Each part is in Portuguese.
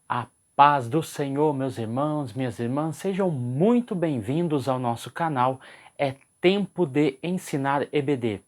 A paz do Senhor, meus irmãos, minhas irmãs, sejam muito bem-vindos ao nosso canal. É Tempo de Ensinar EBD,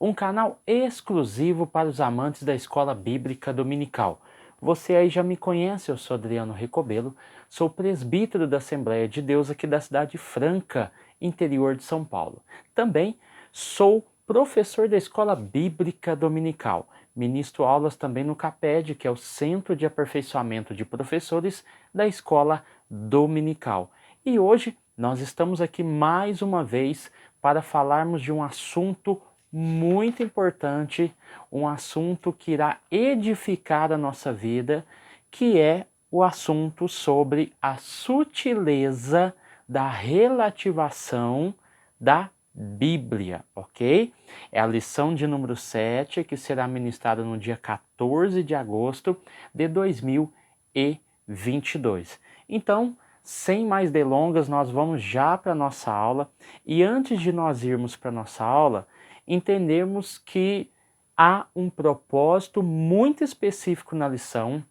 um canal exclusivo para os amantes da Escola Bíblica Dominical. Você aí já me conhece, eu sou Adriano Recobelo, sou presbítero da Assembleia de Deus aqui da cidade Franca, interior de São Paulo. Também sou professor da Escola Bíblica Dominical. Ministro aulas também no CAPED, que é o Centro de Aperfeiçoamento de Professores da Escola Dominical. E hoje nós estamos aqui mais uma vez para falarmos de um assunto muito importante, um assunto que irá edificar a nossa vida, que é o assunto sobre a sutileza da relativação da Bíblia, ok? É a lição de número 7, que será ministrada no dia 14 de agosto de 2022. Então, sem mais delongas, nós vamos já para a nossa aula. E antes de nós irmos para a nossa aula, entendemos que há um propósito muito específico na lição,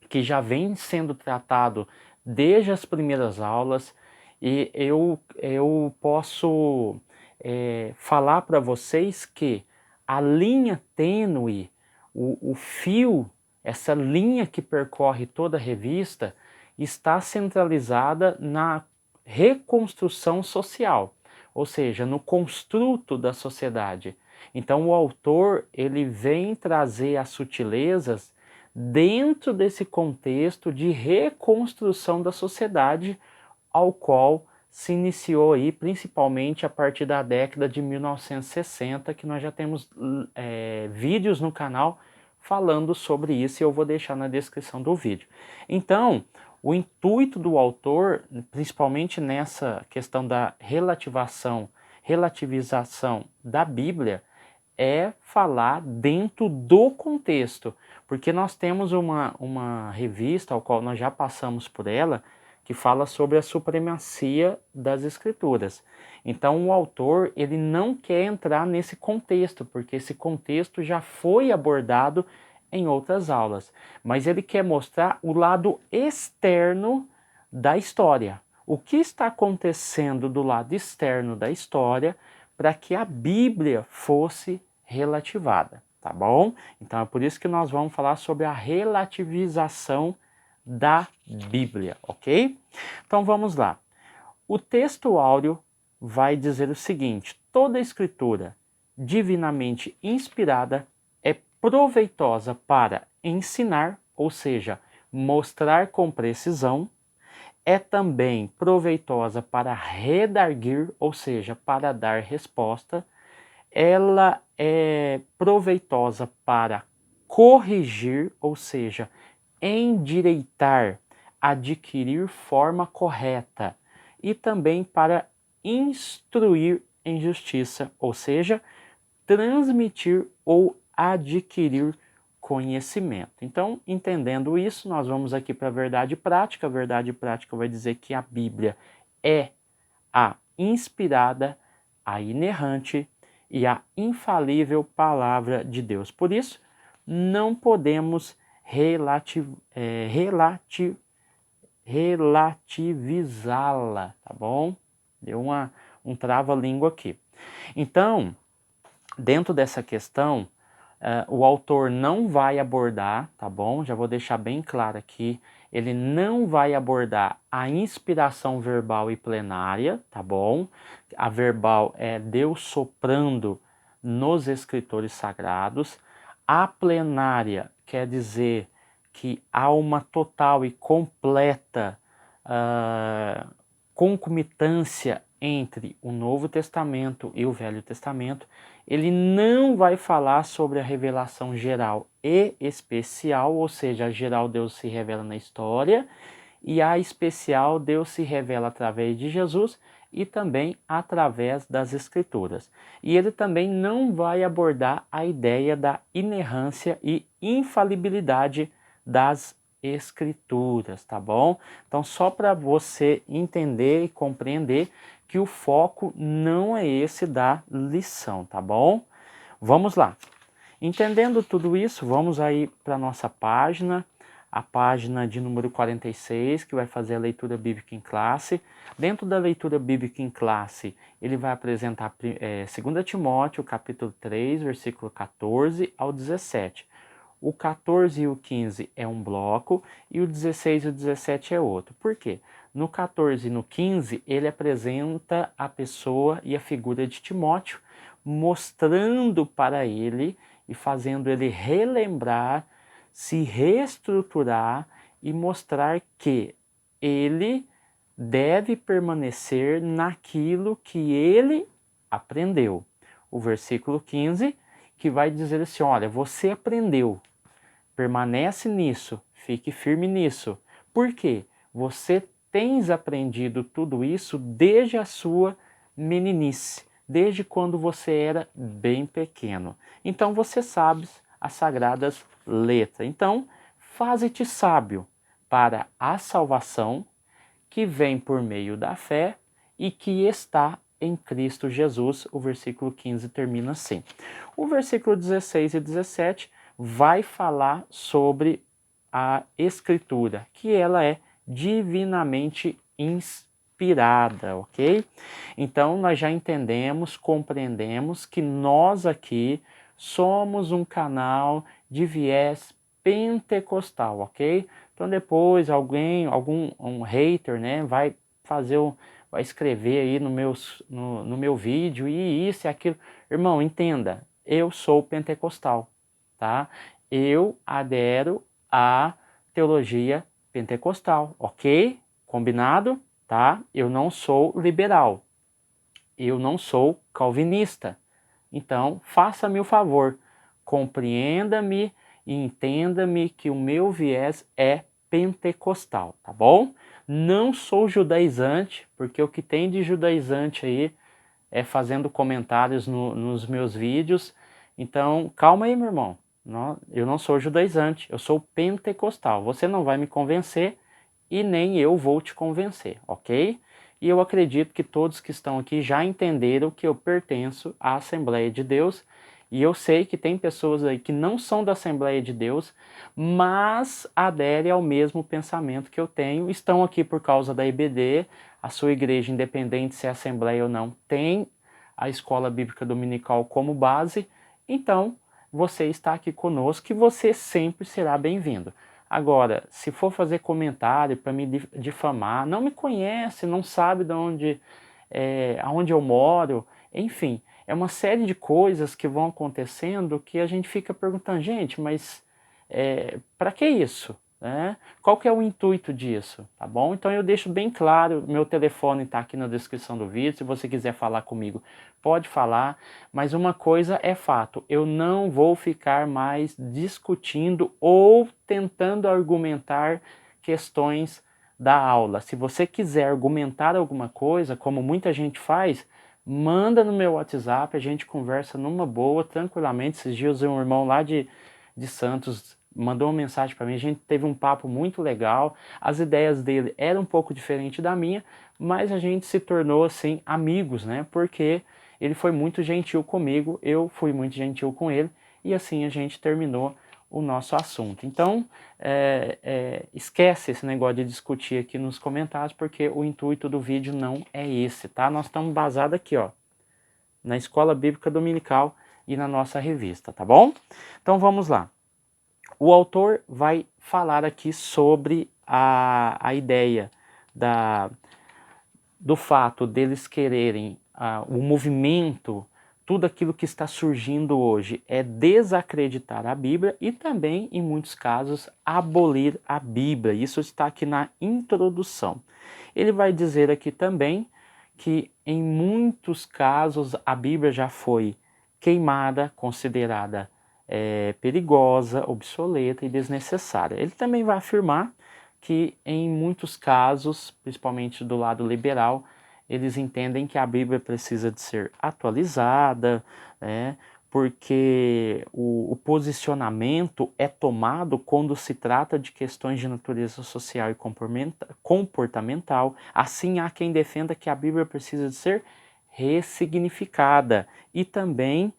que já vem sendo tratado desde as primeiras aulas, e eu posso falar para vocês que a linha tênue, o fio, essa linha que percorre toda a revista, está centralizada na reconstrução social, ou seja, no construto da sociedade. Então o autor ele vem trazer as sutilezas dentro desse contexto de reconstrução da sociedade ao qual se iniciou aí principalmente a partir da década de 1960, que nós já temos vídeos no canal falando sobre isso e eu vou deixar na descrição do vídeo. Então, o intuito do autor, principalmente nessa questão da relativização da Bíblia, é falar dentro do contexto, porque nós temos uma revista, ao qual nós já passamos por ela, que fala sobre a supremacia das escrituras. Então o autor ele não quer entrar nesse contexto, porque esse contexto já foi abordado em outras aulas, mas ele quer mostrar o lado externo da história. O que está acontecendo do lado externo da história para que a Bíblia fosse relativada, tá bom? Então é por isso que nós vamos falar sobre a relativização da Bíblia, ok? Então vamos lá. O texto áureo vai dizer o seguinte: toda escritura divinamente inspirada é proveitosa para ensinar, ou seja, mostrar com precisão, é também proveitosa para redarguir, ou seja, para dar resposta, ela é proveitosa para corrigir, ou seja, endireitar, adquirir forma correta, e também para instruir em justiça, ou seja, transmitir ou adquirir conhecimento. Então, entendendo isso, nós vamos aqui para a verdade prática. A verdade prática vai dizer que a Bíblia é a inspirada, a inerrante e a infalível palavra de Deus. Por isso, não podemos relativizá-la, tá bom? Deu um trava-língua aqui. Então, dentro dessa questão, o autor não vai abordar, tá bom? Já vou deixar bem claro aqui, ele não vai abordar a inspiração verbal e plenária, tá bom? A verbal é Deus soprando nos escritores sagrados. A plenária quer dizer que há uma total e completa concomitância entre o Novo Testamento e o Velho Testamento. Ele não vai falar sobre a revelação geral e especial, ou seja, a geral Deus se revela na história, e a especial Deus se revela através de Jesus e também através das Escrituras. E ele também não vai abordar a ideia da inerrância e infalibilidade das Escrituras, tá bom? Então, só para você entender e compreender que o foco não é esse da lição, tá bom? Vamos lá. Entendendo tudo isso, vamos aí para a nossa página. a página de número 46, que vai fazer a leitura bíblica em classe. Dentro da leitura bíblica em classe, ele vai apresentar 2 Timóteo, capítulo 3, versículo 14 ao 17. O 14 e o 15 é um bloco e o 16 e o 17 é outro. Por quê? No 14 e no 15, ele apresenta a pessoa e a figura de Timóteo, mostrando para ele e fazendo ele relembrar, se reestruturar e mostrar que ele deve permanecer naquilo que ele aprendeu. O versículo 15, que vai dizer assim, olha, você aprendeu, permanece nisso, fique firme nisso. Por quê? Você tens aprendido tudo isso desde a sua meninice, desde quando você era bem pequeno. Então você sabe as sagradas letras. Então, faze-te sábio para a salvação que vem por meio da fé e que está em Cristo Jesus. O versículo 15 termina assim. O versículo 16 e 17 vai falar sobre a Escritura, que ela é divinamente inspirada, ok? Então nós já entendemos, compreendemos que nós aqui somos um canal de viés pentecostal, ok? Então depois um hater, né, vai vai escrever aí no meu vídeo e isso e aquilo. Irmão, entenda, eu sou pentecostal, tá? Eu adero à teologia pentecostal, ok? Combinado? Tá? Eu não sou liberal, eu não sou calvinista. Então, faça-me o favor, compreenda-me e entenda-me que o meu viés é pentecostal, tá bom? Não sou judaizante, porque o que tem de judaizante aí é fazendo comentários nos meus vídeos. Então, calma aí, meu irmão. Eu não sou judaizante, eu sou pentecostal. Você não vai me convencer e nem eu vou te convencer, ok? E eu acredito que todos que estão aqui já entenderam que eu pertenço à Assembleia de Deus. E eu sei que tem pessoas aí que não são da Assembleia de Deus, mas aderem ao mesmo pensamento que eu tenho, estão aqui por causa da IBD, a sua igreja, independente se é Assembleia ou não, tem a Escola Bíblica Dominical como base, então você está aqui conosco e você sempre será bem-vindo. Agora, se for fazer comentário para me difamar, não me conhece, não sabe de onde, aonde eu moro, enfim, é uma série de coisas que vão acontecendo que a gente fica perguntando, gente, mas para que isso? Né? Qual que é o intuito disso? Tá bom? Então eu deixo bem claro, meu telefone está aqui na descrição do vídeo, se você quiser falar comigo, pode falar, mas uma coisa é fato, eu não vou ficar mais discutindo ou tentando argumentar questões da aula. Se você quiser argumentar alguma coisa, como muita gente faz, manda no meu WhatsApp, a gente conversa numa boa, tranquilamente. Esses dias um irmão lá de Santos mandou uma mensagem para mim, a gente teve um papo muito legal, as ideias dele eram um pouco diferentes da minha, mas a gente se tornou assim amigos, né? Porque ele foi muito gentil comigo, eu fui muito gentil com ele, e assim a gente terminou o nosso assunto. Então, esquece esse negócio de discutir aqui nos comentários, porque o intuito do vídeo não é esse, tá? Nós estamos basados aqui, ó, na Escola Bíblica Dominical e na nossa revista, tá bom? Então vamos lá. O autor vai falar aqui sobre a ideia do fato deles quererem, o movimento, tudo aquilo que está surgindo hoje é desacreditar a Bíblia e também, em muitos casos, abolir a Bíblia. Isso está aqui na introdução. Ele vai dizer aqui também que, em muitos casos, a Bíblia já foi queimada, considerada perigosa, obsoleta e desnecessária. Ele também vai afirmar que em muitos casos, principalmente do lado liberal, eles entendem que a Bíblia precisa de ser atualizada, né, porque o posicionamento é tomado quando se trata de questões de natureza social e comportamental. Assim, há quem defenda que a Bíblia precisa de ser ressignificada e também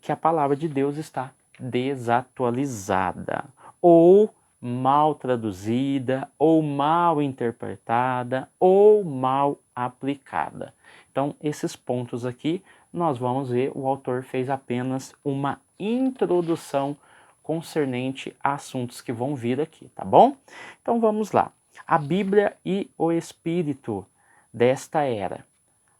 que a palavra de Deus está desatualizada ou mal traduzida, ou mal interpretada, ou mal aplicada. Então, esses pontos aqui, nós vamos ver, o autor fez apenas uma introdução concernente a assuntos que vão vir aqui, tá bom? Então, vamos lá. A Bíblia e o Espírito desta era.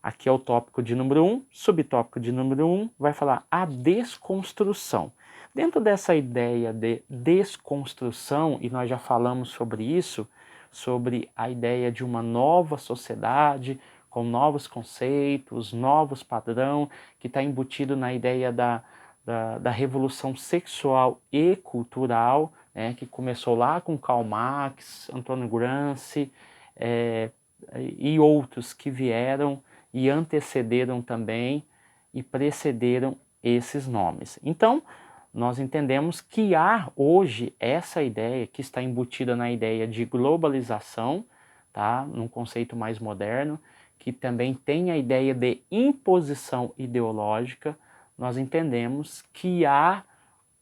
Aqui é o tópico de número 1, subtópico de número 1 vai falar a desconstrução. Dentro dessa ideia de desconstrução, e nós já falamos sobre isso, sobre a ideia de uma nova sociedade, com novos conceitos, novos padrões, que está embutido na ideia da revolução sexual e cultural, né, que começou lá com Karl Marx, Antônio Gramsci e outros que vieram e antecederam também e precederam esses nomes. Então, nós entendemos que há hoje essa ideia que está embutida na ideia de globalização, tá? Num conceito mais moderno, que também tem a ideia de imposição ideológica. Nós entendemos que há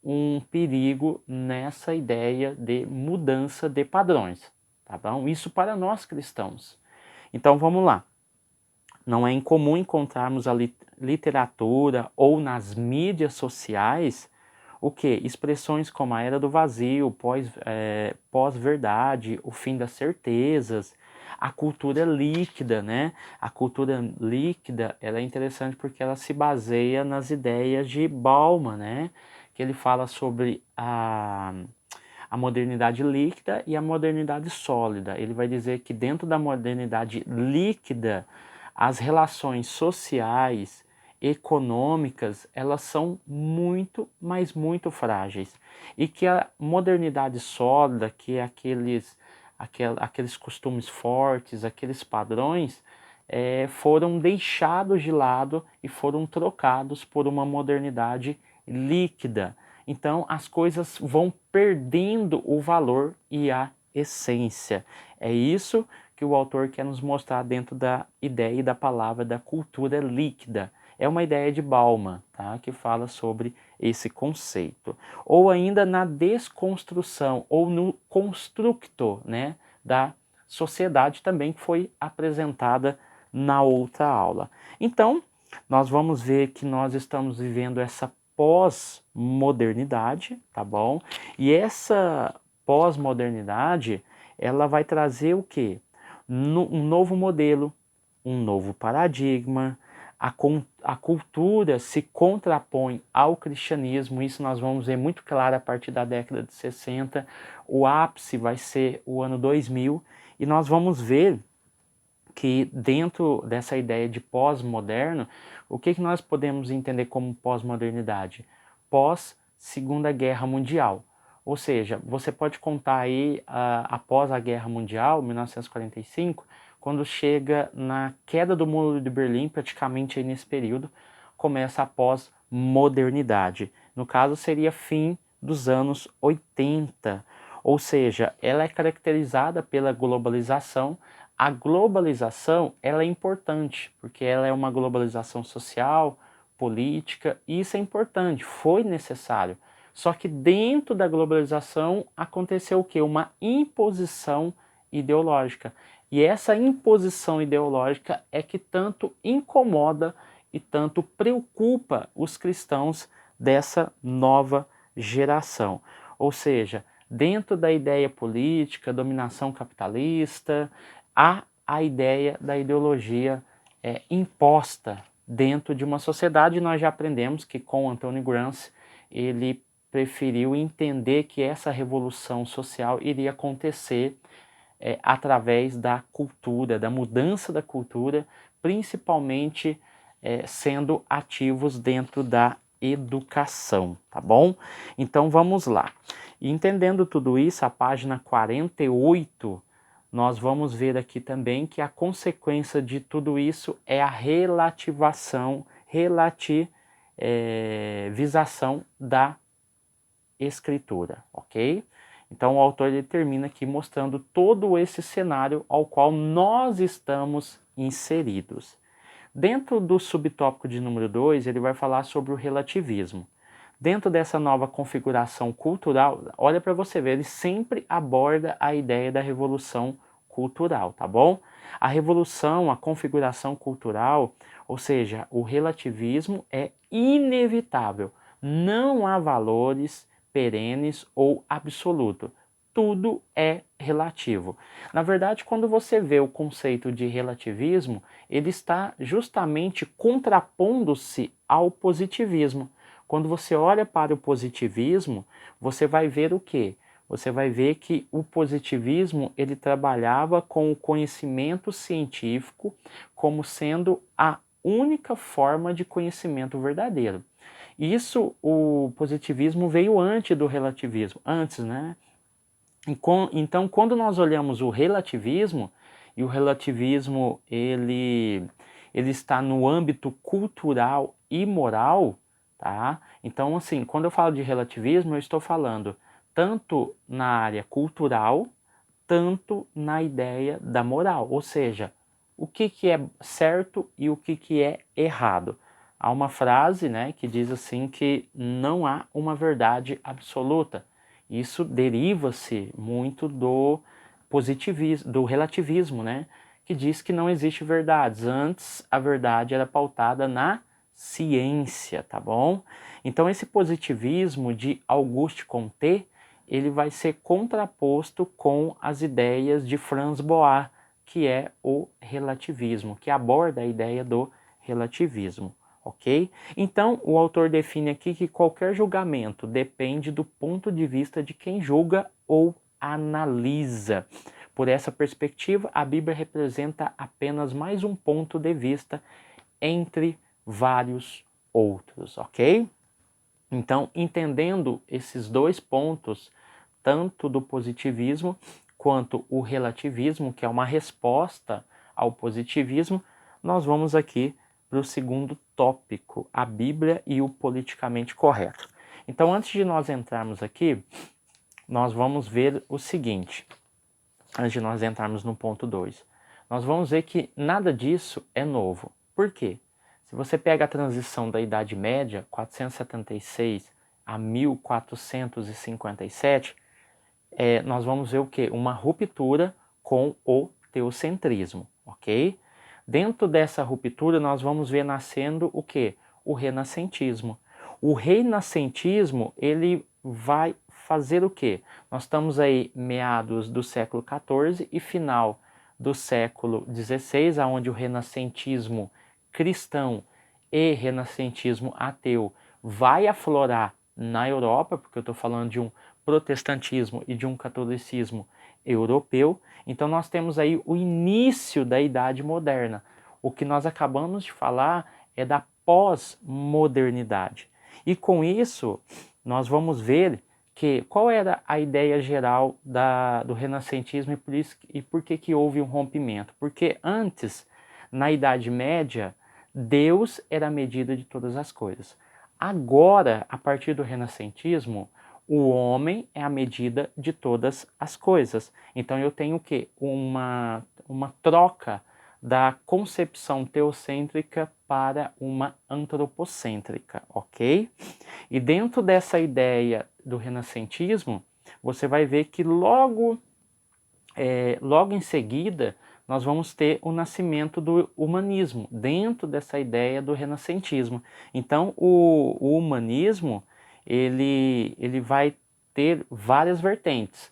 um perigo nessa ideia de mudança de padrões, tá bom? Isso para nós cristãos. Então vamos lá. Não é incomum encontrarmos a literatura ou nas mídias sociais o que? Expressões como a era do vazio, pós-verdade, o fim das certezas, a cultura líquida, né? A cultura líquida, ela é interessante porque ela se baseia nas ideias de Bauman, né? Que ele fala sobre a modernidade líquida e a modernidade sólida. Ele vai dizer que dentro da modernidade líquida, as relações sociais, econômicas, elas são muito, mas muito frágeis. E que a modernidade sólida, que é aqueles costumes fortes, aqueles padrões, foram deixados de lado e foram trocados por uma modernidade líquida. Então as coisas vão perdendo o valor e a essência. É isso que o autor quer nos mostrar dentro da ideia e da palavra da cultura líquida. É uma ideia de Bauman, tá? Que fala sobre esse conceito. Ou ainda na desconstrução, ou no constructo, né, da sociedade também, que foi apresentada na outra aula. Então, nós vamos ver que nós estamos vivendo essa pós-modernidade, tá bom? E essa pós-modernidade, ela vai trazer o quê? Um novo modelo, um novo paradigma, a cultura se contrapõe ao cristianismo, isso nós vamos ver muito claro a partir da década de 60, o ápice vai ser o ano 2000, e nós vamos ver que dentro dessa ideia de pós-moderno, o que nós podemos entender como pós-modernidade? Pós-Segunda Guerra Mundial. Ou seja, você pode contar aí após a Guerra Mundial, 1945, quando chega na queda do Muro de Berlim, praticamente aí nesse período, começa a pós-modernidade. No caso, seria fim dos anos 80. Ou seja, ela é caracterizada pela globalização. A globalização, ela é importante, porque ela é uma globalização social, política, e isso é importante, foi necessário. Só que dentro da globalização aconteceu o quê? Uma imposição ideológica. E essa imposição ideológica é que tanto incomoda e tanto preocupa os cristãos dessa nova geração. Ou seja, dentro da ideia política, dominação capitalista, há a ideia da ideologia imposta dentro de uma sociedade. Nós já aprendemos que com Antônio Gramsci ele preferiu entender que essa revolução social iria acontecer através da cultura, da mudança da cultura, principalmente sendo ativos dentro da educação, tá bom? Então vamos lá. E entendendo tudo isso, a página 48, nós vamos ver aqui também que a consequência de tudo isso é a relativização da escritura, ok? Então o autor ele termina aqui mostrando todo esse cenário ao qual nós estamos inseridos. Dentro do subtópico de número 2, ele vai falar sobre o relativismo. Dentro dessa nova configuração cultural, olha para você ver, ele sempre aborda a ideia da revolução cultural, tá bom? A revolução, a configuração cultural, ou seja, o relativismo é inevitável. Não há valores perenes ou absolutos. Tudo é relativo. Na verdade, quando você vê o conceito de relativismo, ele está justamente contrapondo-se ao positivismo. Quando você olha para o positivismo, você vai ver o quê? Você vai ver que o positivismo ele trabalhava com o conhecimento científico como sendo a única forma de conhecimento verdadeiro. Isso, o positivismo veio antes do relativismo, antes, né? Então, quando nós olhamos o relativismo, e o relativismo ele está no âmbito cultural e moral, tá? Então, assim, quando eu falo de relativismo, eu estou falando tanto na área cultural, tanto na ideia da moral, ou seja, o que é certo e o que é errado. Há uma frase, né, que diz assim que não há uma verdade absoluta. Isso deriva-se muito do positivismo, do relativismo, né, que diz que não existe verdades. Antes a verdade era pautada na ciência, tá bom? Então esse positivismo de Auguste Comte, ele vai ser contraposto com as ideias de Franz Boas, que é o relativismo, que aborda a ideia do relativismo, ok? Então, o autor define aqui que qualquer julgamento depende do ponto de vista de quem julga ou analisa. Por essa perspectiva, a Bíblia representa apenas mais um ponto de vista entre vários outros, ok? Então, entendendo esses dois pontos, tanto do positivismo quanto o relativismo, que é uma resposta ao positivismo, nós vamos aqui para o segundo tópico, a Bíblia e o politicamente correto. Então, antes de nós entrarmos aqui, nós vamos ver o seguinte, antes de nós entrarmos no ponto 2. Nós vamos ver que nada disso é novo. Por quê? Se você pega a transição da Idade Média, 476 a 1457, nós vamos ver o quê? Uma ruptura com o teocentrismo, ok? Dentro dessa ruptura, nós vamos ver nascendo o quê? O renascentismo. O renascentismo, ele vai fazer o quê? Nós estamos aí meados do século XIV e final do século XVI, onde o renascentismo cristão e renascentismo ateu vai aflorar na Europa, porque eu estou falando de um protestantismo e de um catolicismo europeu. Então nós temos aí o início da Idade Moderna. O que nós acabamos de falar é da pós-modernidade. E com isso, nós vamos ver que qual era a ideia geral do renascentismo e por que houve um rompimento. Porque antes, na Idade Média, Deus era a medida de todas as coisas. Agora, a partir do renascentismo, o homem é a medida de todas as coisas. Então eu tenho o quê? Uma troca da concepção teocêntrica para uma antropocêntrica, ok? E dentro dessa ideia do renascentismo, você vai ver que logo em seguida nós vamos ter o nascimento do humanismo, dentro dessa ideia do renascentismo. Então o humanismo ele vai ter várias vertentes,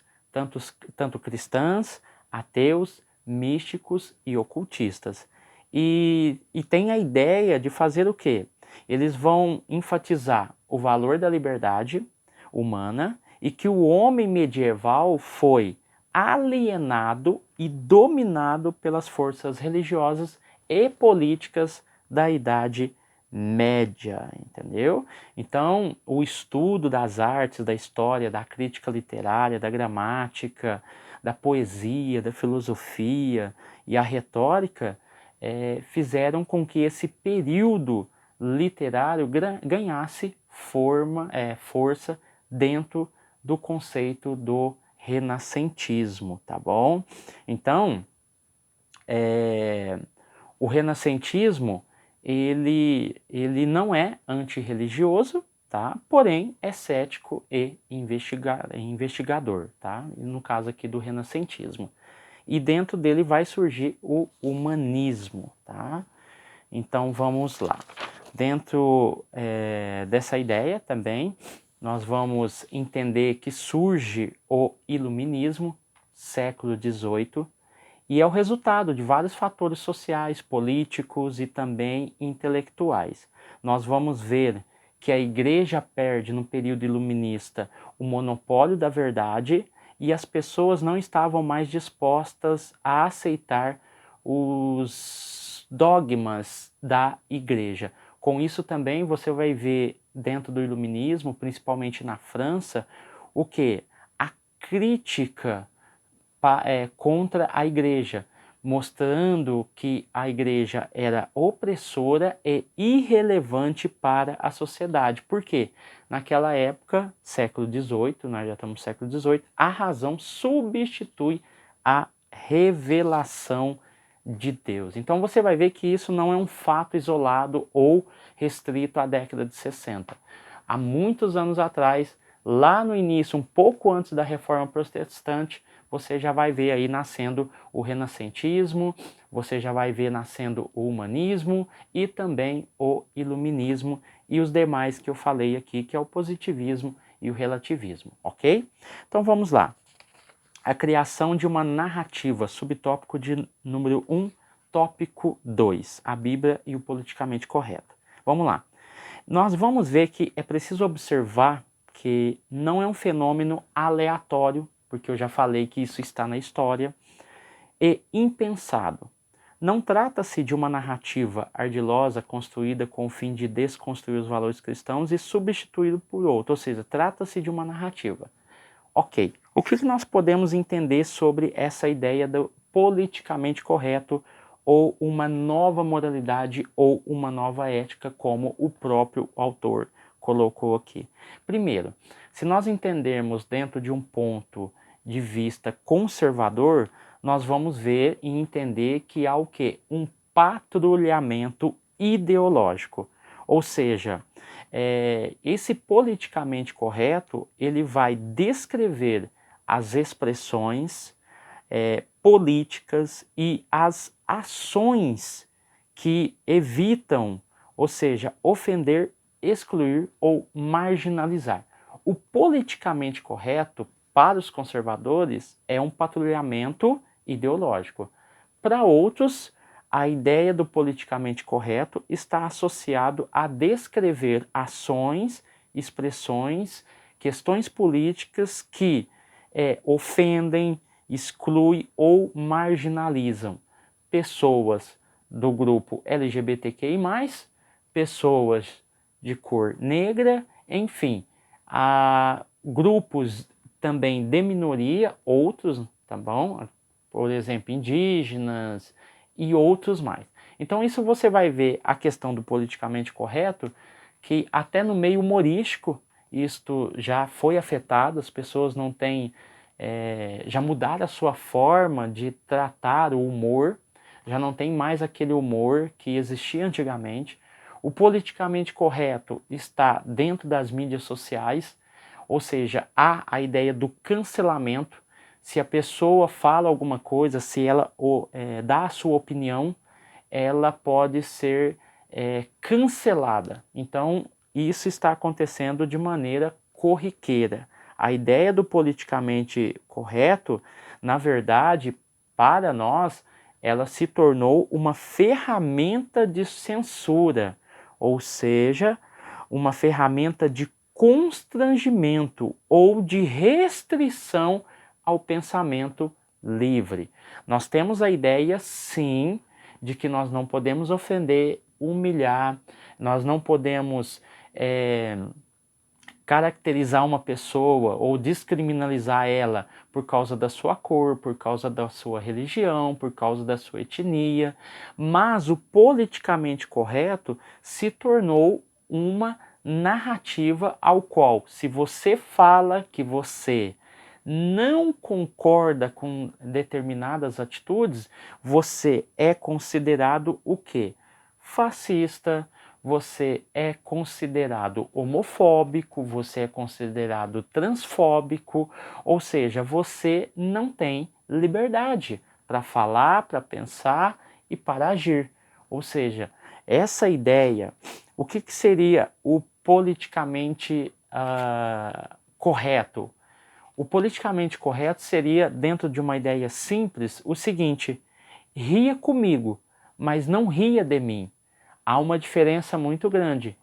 tanto cristãs, ateus, místicos e ocultistas. E tem a ideia de fazer o quê? Eles vão enfatizar o valor da liberdade humana e que o homem medieval foi alienado e dominado pelas forças religiosas e políticas da Idade Média, entendeu? Então, o estudo das artes, da história, da crítica literária, da gramática, da poesia, da filosofia e a retórica fizeram com que esse período literário ganhasse força dentro do conceito do renascentismo, tá bom? Então, o renascentismo, ele não é antirreligioso, tá? Porém é cético e investigador, tá? No caso aqui do renascentismo. E dentro dele vai surgir o humanismo, tá? Então vamos lá. Dentro dessa ideia também, nós vamos entender que surge o iluminismo, século XVIII, e é o resultado de vários fatores sociais, políticos e também intelectuais. Nós vamos ver que a igreja perde no período iluminista o monopólio da verdade e as pessoas não estavam mais dispostas a aceitar os dogmas da igreja. Com isso também você vai ver dentro do iluminismo, principalmente na França, o que? A crítica contra a igreja, mostrando que a igreja era opressora e irrelevante para a sociedade. Por quê? Naquela época, século XVIII, nós já estamos no século XVIII, a razão substitui a revelação de Deus. Então você vai ver que isso não é um fato isolado ou restrito à década de 60. Há muitos anos atrás, lá no início, um pouco antes da Reforma Protestante, você já vai ver aí nascendo o renascentismo, você já vai ver nascendo o humanismo e também o iluminismo e os demais que eu falei aqui, que é o positivismo e o relativismo, ok? Então vamos lá. A criação de uma narrativa, subtópico de número 1, tópico 2, a Bíblia e o politicamente correto. Vamos lá. Nós vamos ver que é preciso observar que não é um fenômeno aleatório, porque eu já falei que isso está na história, e impensado. Não trata-se de uma narrativa ardilosa construída com o fim de desconstruir os valores cristãos e substituí-lo por outro, ou seja, trata-se de uma narrativa. Ok, o que nós podemos entender sobre essa ideia do politicamente correto ou uma nova moralidade ou uma nova ética, como o próprio autor colocou aqui? Primeiro, se nós entendermos dentro de um ponto de vista conservador, nós vamos ver e entender que há o quê? Um patrulhamento ideológico. Ou seja, esse politicamente correto, ele vai descrever as expressões políticas e as ações que evitam, ou seja, ofender, excluir ou marginalizar. O politicamente correto, para os conservadores, é um patrulhamento ideológico. Para outros, a ideia do politicamente correto está associado a descrever ações, expressões, questões políticas que ofendem, excluem ou marginalizam pessoas do grupo LGBTQI+, pessoas de cor negra, enfim, há grupos também de minoria, outros, tá bom? Por exemplo, indígenas e outros mais. Então isso você vai ver a questão do politicamente correto, que até no meio humorístico isto já foi afetado, as pessoas não têm, já mudaram a sua forma de tratar o humor, já não tem mais aquele humor que existia antigamente. O politicamente correto está dentro das mídias sociais, ou seja, há a ideia do cancelamento. Se a pessoa fala alguma coisa, se ela dá a sua opinião, ela pode ser cancelada. Então, isso está acontecendo de maneira corriqueira. A ideia do politicamente correto, na verdade, para nós, ela se tornou uma ferramenta de censura, ou seja, uma ferramenta de constrangimento ou de restrição ao pensamento livre. Nós temos a ideia, sim, de que nós não podemos ofender, humilhar, nós não podemos caracterizar uma pessoa ou descriminalizar ela por causa da sua cor, por causa da sua religião, por causa da sua etnia, mas o politicamente correto se tornou uma narrativa ao qual, se você fala que você não concorda com determinadas atitudes, você é considerado o quê? Fascista, você é considerado homofóbico, você é considerado transfóbico, ou seja, você não tem liberdade para falar, para pensar e para agir. Ou seja, essa ideia, o que seria o politicamente correto? O politicamente correto seria, dentro de uma ideia simples, o seguinte: ria comigo, mas não ria de mim. Há uma diferença muito grande.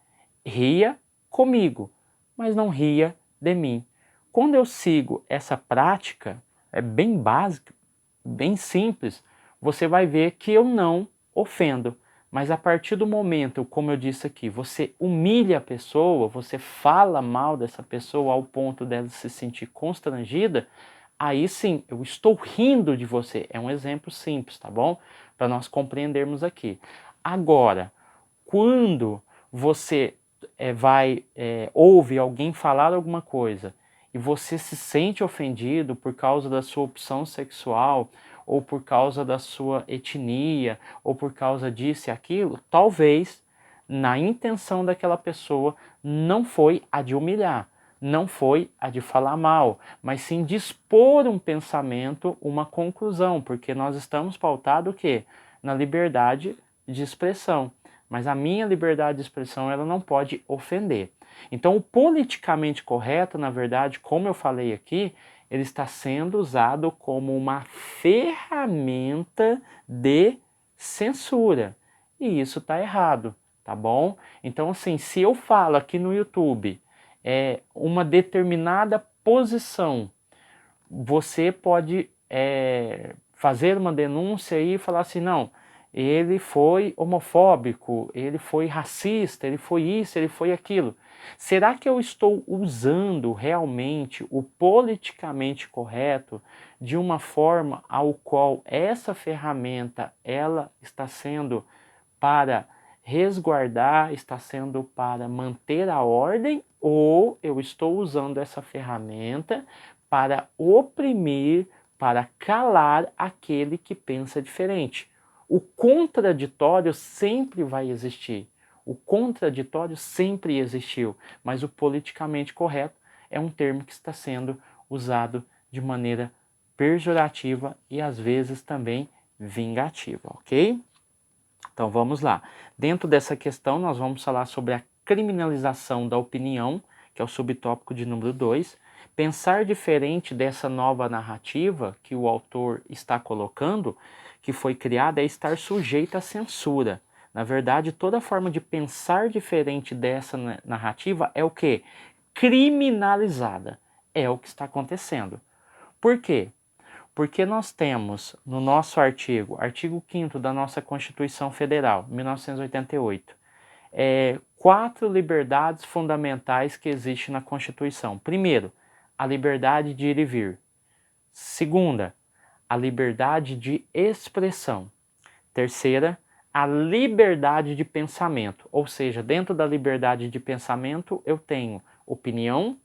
Ria comigo, mas não ria de mim. Quando eu sigo essa prática, é bem básica, bem simples, você vai ver que eu não ofendo. Mas a partir do momento, como eu disse aqui, você humilha a pessoa, você fala mal dessa pessoa ao ponto dela se sentir constrangida, aí sim, eu estou rindo de você. É um exemplo simples, tá bom? Para nós compreendermos aqui. Agora, quando você ouve alguém falar alguma coisa e você se sente ofendido por causa da sua opção sexual, ou por causa da sua etnia, ou por causa disso e aquilo, talvez na intenção daquela pessoa não foi a de humilhar, não foi a de falar mal, mas sim de expor um pensamento, uma conclusão, porque nós estamos pautados o quê? Na liberdade de expressão. Mas a minha liberdade de expressão ela não pode ofender. Então, o politicamente correto, na verdade, como eu falei aqui, ele está sendo usado como uma ferramenta de censura. E isso está errado, tá bom? Então, assim, se eu falo aqui no YouTube uma determinada posição, você pode fazer uma denúncia e falar assim, não, ele foi homofóbico, ele foi racista, ele foi isso, ele foi aquilo. Será que eu estou usando realmente o politicamente correto de uma forma ao qual essa ferramenta ela está sendo para resguardar, está sendo para manter a ordem, ou eu estou usando essa ferramenta para oprimir, para calar aquele que pensa diferente? O contraditório sempre vai existir. O contraditório sempre existiu, mas o politicamente correto é um termo que está sendo usado de maneira pejorativa e às vezes também vingativa, ok? Então vamos lá. Dentro dessa questão, nós vamos falar sobre a criminalização da opinião, que é o subtópico de número 2. Pensar diferente dessa nova narrativa que o autor está colocando, que foi criada, é estar sujeito à censura. Na verdade, toda forma de pensar diferente dessa narrativa é o quê? Criminalizada. É o que está acontecendo. Por quê? Porque nós temos no nosso artigo 5º da nossa Constituição Federal, 1988, 4 liberdades fundamentais que existem na Constituição. Primeiro, a liberdade de ir e vir. Segunda, a liberdade de expressão. Terceira, a liberdade de pensamento. Ou seja, dentro da liberdade de pensamento eu tenho opinião,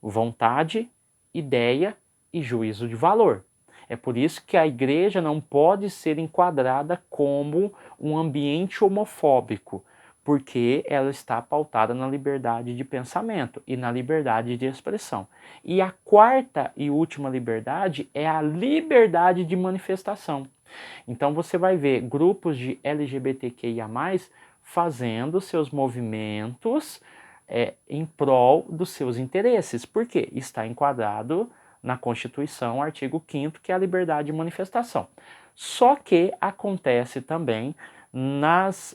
vontade, ideia e juízo de valor. É por isso que a igreja não pode ser enquadrada como um ambiente homofóbico, porque ela está pautada na liberdade de pensamento e na liberdade de expressão. E a quarta e última liberdade é a liberdade de manifestação. Então você vai ver grupos de LGBTQIA+, fazendo seus movimentos em prol dos seus interesses. Por quê? Está enquadrado na Constituição, artigo 5º, que é a liberdade de manifestação. Só que acontece também nas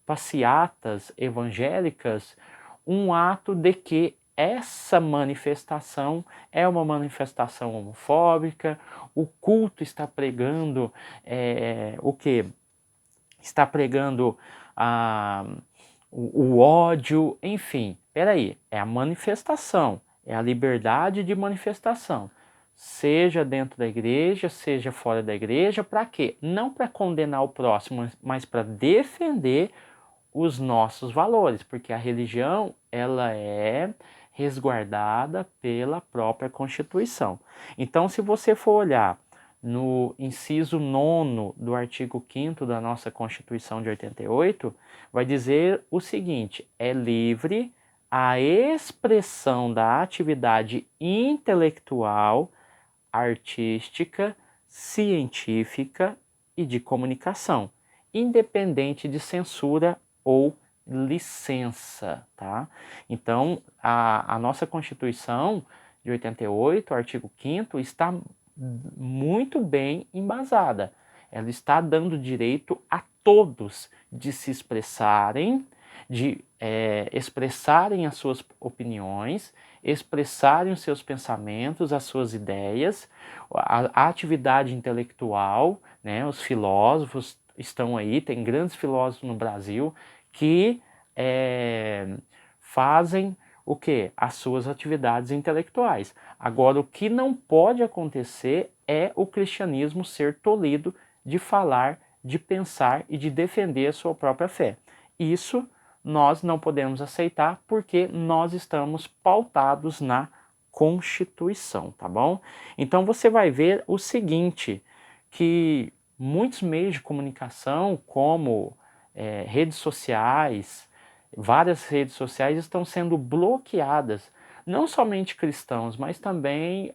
passeatas evangélicas um ato de que essa manifestação é uma manifestação homofóbica, o culto está pregando o que? Está pregando o ódio, enfim. Peraí, é a manifestação, é a liberdade de manifestação, seja dentro da igreja, seja fora da igreja, para quê? Não para condenar o próximo, mas para defender os nossos valores, porque a religião ela é resguardada pela própria Constituição. Então, se você for olhar no inciso 9º do artigo 5º da nossa Constituição de 88, vai dizer o seguinte: é livre a expressão da atividade intelectual, artística, científica e de comunicação, independente de censura ou licença, tá? Então, a nossa Constituição de 88, artigo 5º, está muito bem embasada. Ela está dando direito a todos de se expressarem, de expressarem as suas opiniões, expressarem os seus pensamentos, as suas ideias, a atividade intelectual, né? Os filósofos estão aí, tem grandes filósofos no Brasil que fazem o que? As suas atividades intelectuais. Agora, o que não pode acontecer é o cristianismo ser tolhido de falar, de pensar e de defender a sua própria fé. Isso nós não podemos aceitar porque nós estamos pautados na Constituição, tá bom? Então você vai ver o seguinte, que muitos meios de comunicação, como redes sociais, várias redes sociais estão sendo bloqueadas, não somente cristãos, mas também,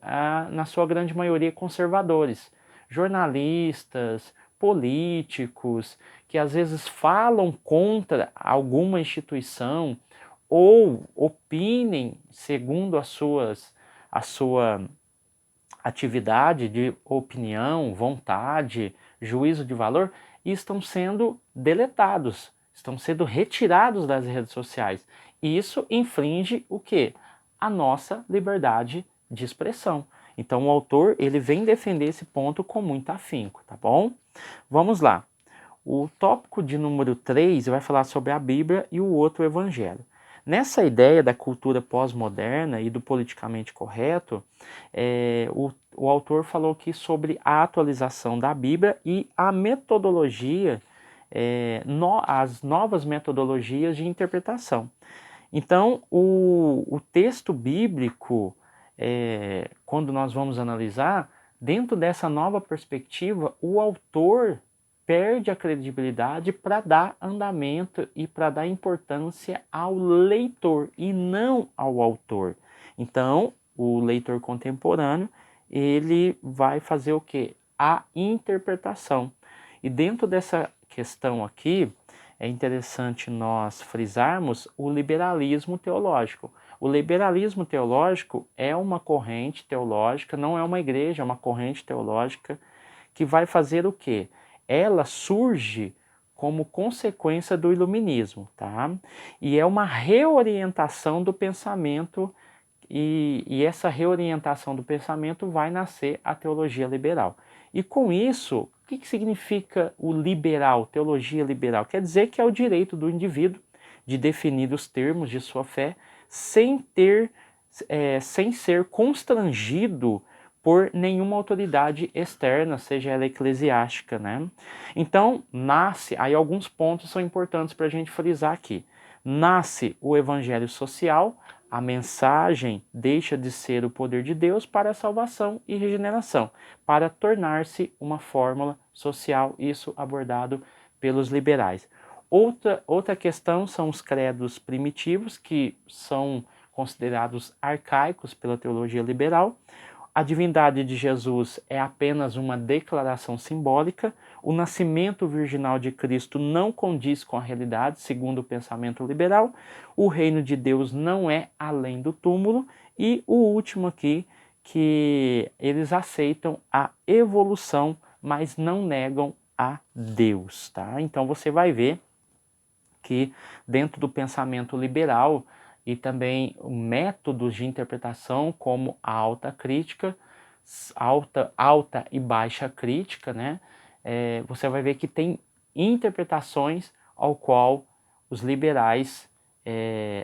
na sua grande maioria, conservadores, jornalistas, políticos, que às vezes falam contra alguma instituição ou opinem segundo a sua atividade de opinião, vontade, juízo de valor, e estão sendo deletados, estão sendo retirados das redes sociais. E isso infringe o quê? A nossa liberdade de expressão. Então o autor ele vem defender esse ponto com muito afinco, tá bom? Vamos lá. O tópico de número 3 vai falar sobre a Bíblia e o outro Evangelho. Nessa ideia da cultura pós-moderna e do politicamente correto, o autor falou aqui sobre a atualização da Bíblia e a metodologia, as novas metodologias de interpretação. Então, o texto bíblico, quando nós vamos analisar, dentro dessa nova perspectiva, o autor perde a credibilidade para dar andamento e para dar importância ao leitor e não ao autor. Então, o leitor contemporâneo, ele vai fazer o quê? A interpretação. E dentro dessa questão aqui, é interessante nós frisarmos o liberalismo teológico. O liberalismo teológico é uma corrente teológica, não é uma igreja, é uma corrente teológica que vai fazer o quê? Ela surge como consequência do iluminismo, tá? E é uma reorientação do pensamento e essa reorientação do pensamento vai nascer a teologia liberal. E com isso, o que significa o liberal, teologia liberal? Quer dizer que é o direito do indivíduo de definir os termos de sua fé sem ser constrangido por nenhuma autoridade externa, seja ela eclesiástica, né? Então, aí alguns pontos são importantes para a gente frisar aqui. Nasce o evangelho social, a mensagem deixa de ser o poder de Deus para a salvação e regeneração, para tornar-se uma fórmula social, isso abordado pelos liberais. Outra questão são os credos primitivos, que são considerados arcaicos pela teologia liberal. A divindade de Jesus é apenas uma declaração simbólica. O nascimento virginal de Cristo não condiz com a realidade, segundo o pensamento liberal. O reino de Deus não é além do túmulo. E o último aqui, que eles aceitam a evolução, mas não negam a Deus, tá? Então você vai ver que dentro do pensamento liberal e também métodos de interpretação como a alta crítica, alta e baixa crítica, né? Você vai ver que tem interpretações ao qual os liberais,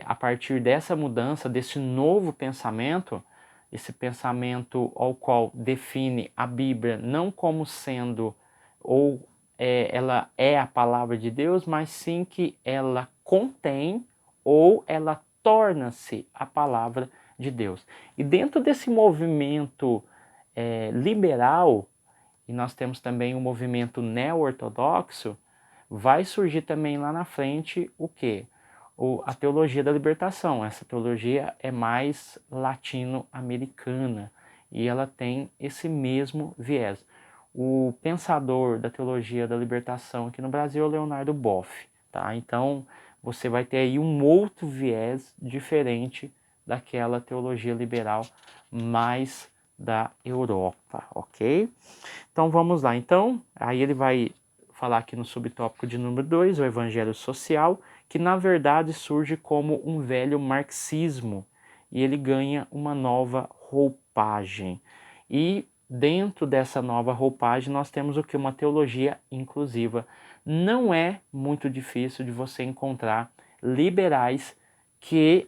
a partir dessa mudança, desse novo pensamento, esse pensamento ao qual define a Bíblia não como sendo ela é a palavra de Deus, mas sim que ela contém ou ela torna-se a palavra de Deus. E dentro desse movimento liberal, e nós temos também o movimento neo-ortodoxo, vai surgir também lá na frente o quê? A teologia da libertação. Essa teologia é mais latino-americana e ela tem esse mesmo viés. O pensador da teologia da libertação aqui no Brasil é o Leonardo Boff, tá? Então você vai ter aí um outro viés diferente daquela teologia liberal mais da Europa, ok? Então vamos lá. Então, aí ele vai falar aqui no subtópico de número 2, o evangelho social, que na verdade surge como um velho marxismo e ele ganha uma nova roupagem. E dentro dessa nova roupagem nós temos o que? Uma teologia inclusiva. Não é muito difícil de você encontrar liberais que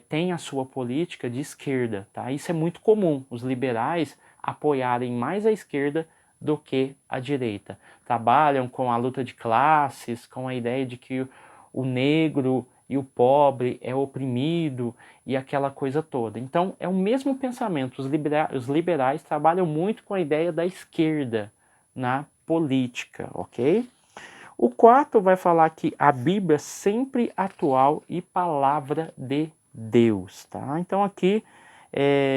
têm a sua política de esquerda, tá? Isso é muito comum, os liberais apoiarem mais a esquerda do que a direita. Trabalham com a luta de classes, com a ideia de que o negro e o pobre é oprimido e aquela coisa toda. Então é o mesmo pensamento. Os liberais trabalham muito com a ideia da esquerda na política, ok? O quarto vai falar que a Bíblia é sempre atual e palavra de Deus, tá? Então aqui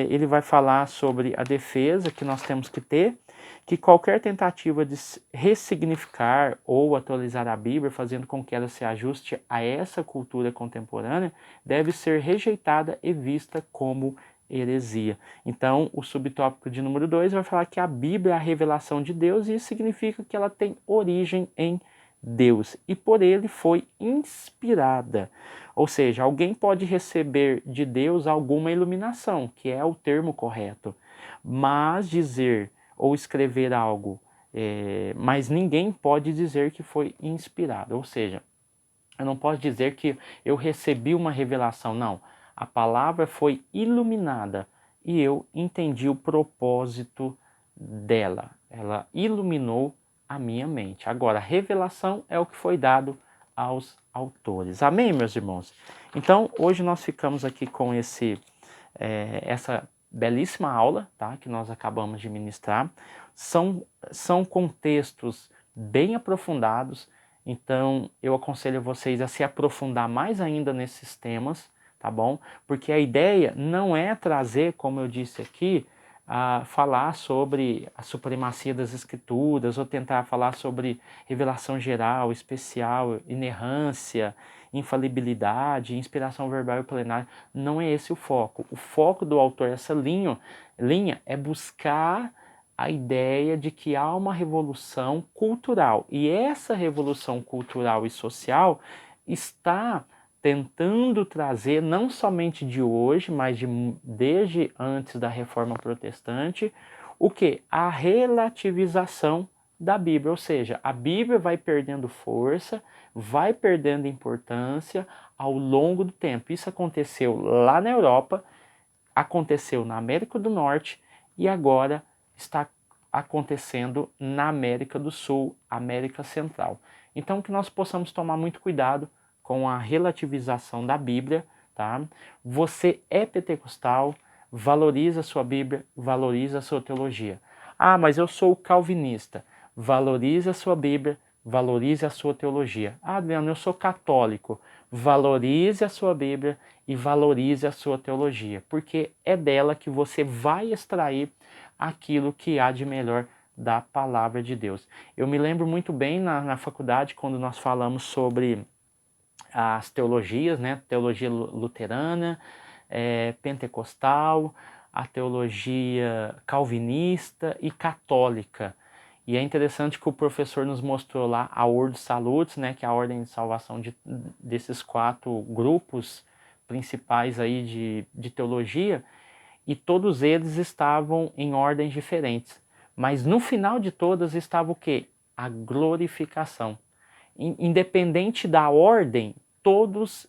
ele vai falar sobre a defesa que nós temos que ter, que qualquer tentativa de ressignificar ou atualizar a Bíblia, fazendo com que ela se ajuste a essa cultura contemporânea, deve ser rejeitada e vista como heresia. Então, o subtópico de número 2 vai falar que a Bíblia é a revelação de Deus e isso significa que ela tem origem em Deus e por ele foi inspirada. Ou seja, alguém pode receber de Deus alguma iluminação, que é o termo correto, mas dizer ou escrever algo, mas ninguém pode dizer que foi inspirado. Ou seja, eu não posso dizer que eu recebi uma revelação, não. A palavra foi iluminada e eu entendi o propósito dela. Ela iluminou a minha mente. Agora, a revelação é o que foi dado aos autores. Amém, meus irmãos? Então, hoje nós ficamos aqui com essa belíssima aula, tá, que nós acabamos de ministrar. São contextos bem aprofundados, então eu aconselho vocês a se aprofundar mais ainda nesses temas, tá bom? Porque a ideia não é trazer, como eu disse aqui, a falar sobre a supremacia das escrituras ou tentar falar sobre revelação geral, especial, inerrância, infalibilidade, inspiração verbal e plenária. Não é esse o foco. O foco do autor, essa linha é buscar a ideia de que há uma revolução cultural. E essa revolução cultural e social está tentando trazer, não somente de hoje, mas desde antes da Reforma Protestante, o que? A relativização da Bíblia, ou seja, a Bíblia vai perdendo força, vai perdendo importância ao longo do tempo. Isso aconteceu lá na Europa, aconteceu na América do Norte e agora está acontecendo na América do Sul, América Central. Então que nós possamos tomar muito cuidado com a relativização da Bíblia, tá? Você é pentecostal, valoriza a sua Bíblia, valoriza a sua teologia. Ah, mas eu sou calvinista. Valorize a sua Bíblia, valorize a sua teologia. Ah, Adriano, eu sou católico. Valorize a sua Bíblia e valorize a sua teologia, porque é dela que você vai extrair aquilo que há de melhor da palavra de Deus. Eu me lembro muito bem na faculdade, quando nós falamos sobre as teologias, né? Teologia luterana, pentecostal, a teologia calvinista e católica. E é interessante que o professor nos mostrou lá a Ordo Salutis, né, que é a ordem de salvação desses 4 grupos principais aí de teologia, e todos eles estavam em ordens diferentes. Mas no final de todas estava o quê? A glorificação. Independente da ordem, todos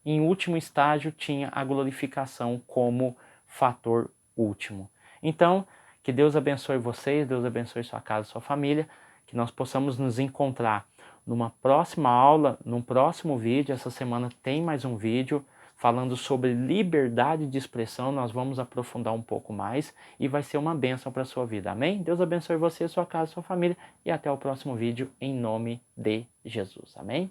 em último estágio tinham a glorificação como fator último. Então, que Deus abençoe vocês, Deus abençoe sua casa, sua família, que nós possamos nos encontrar numa próxima aula, num próximo vídeo. Essa semana tem mais um vídeo falando sobre liberdade de expressão. Nós vamos aprofundar um pouco mais e vai ser uma bênção para a sua vida. Amém? Deus abençoe você, sua casa, sua família e até o próximo vídeo em nome de Jesus. Amém?